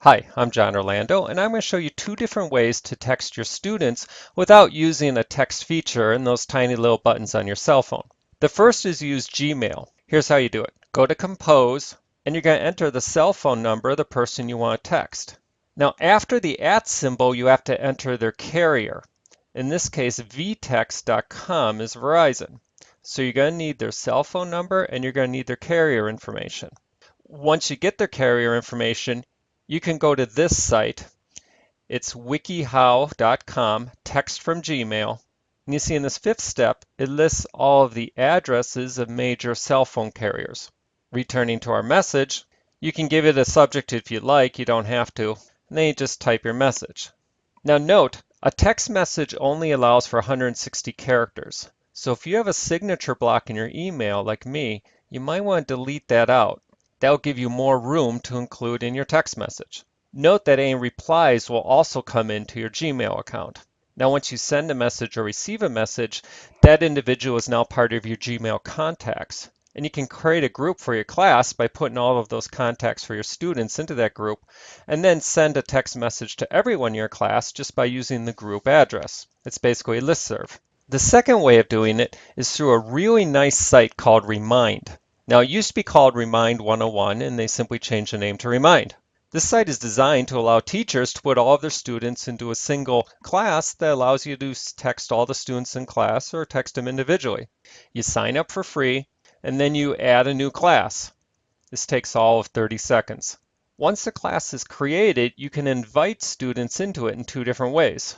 Hi, I'm John Orlando, and I'm going to show you two different ways to text your students without using a text feature and those tiny little buttons on your cell phone. The first is use Gmail. Here's how you do it. Go to Compose, and you're going to enter the cell phone number of the person you want to text. Now, after the @ symbol, you have to enter their carrier. In this case, vtext.com is Verizon. So you're going to need their cell phone number, and you're going to need their carrier information. Once you get their carrier information, you can go to this site. It's wikihow.com, text from Gmail. And you see in this fifth step, it lists all of the addresses of major cell phone carriers. Returning to our message, you can give it a subject if you like, you don't have to, and then you just type your message. Now note, a text message only allows for 160 characters. So if you have a signature block in your email, like me, you might want to delete that out. That'll give you more room to include in your text message. Note that any replies will also come into your Gmail account. Now, once you send a message or receive a message, that individual is now part of your Gmail contacts. And you can create a group for your class by putting all of those contacts for your students into that group, and then send a text message to everyone in your class just by using the group address. It's basically a listserv. The second way of doing it is through a really nice site called Remind. Now, it used to be called Remind 101, and they simply changed the name to Remind. This site is designed to allow teachers to put all of their students into a single class that allows you to text all the students in class or text them individually. You sign up for free, and then you add a new class. This takes all of 30 seconds. Once the class is created, you can invite students into it in two different ways.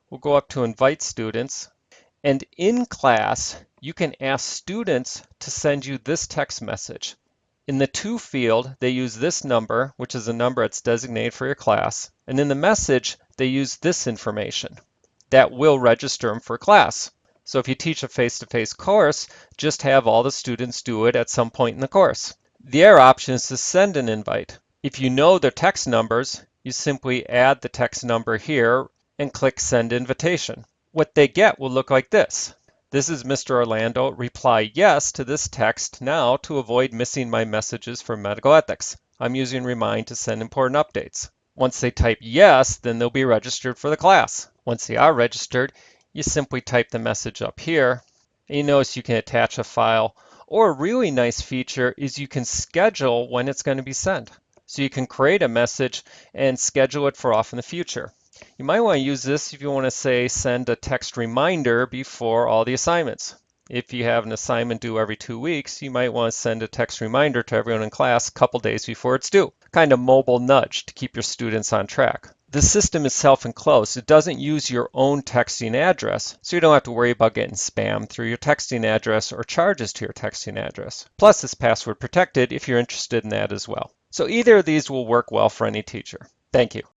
We'll go up to Invite Students, and in class, you can ask students to send you this text message. In the To field, they use this number, which is a number that's designated for your class, and in the message, they use this information. That will register them for class. So if you teach a face-to-face course, just have all the students do it at some point in the course. The other option is to send an invite. If you know their text numbers, you simply add the text number here and click Send Invitation. What they get will look like this. This is Mr. Orlando. Reply yes to this text now to avoid missing my messages for medical ethics. I'm using Remind to send important updates. Once they type yes, then they'll be registered for the class. Once they are registered, you simply type the message up here. And you notice you can attach a file, or a really nice feature is you can schedule when it's going to be sent. So you can create a message and schedule it for off in the future. You might want to use this if you want to say send a text reminder before all the assignments. If you have an assignment due every 2 weeks, you might want to send a text reminder to everyone in class a couple days before it's due. Kind of mobile nudge to keep your students on track. The system is self-enclosed. It doesn't use your own texting address, so you don't have to worry about getting spam through your texting address or charges to your texting address. Plus, it's password protected if you're interested in that as well. So either of these will work well for any teacher. Thank you.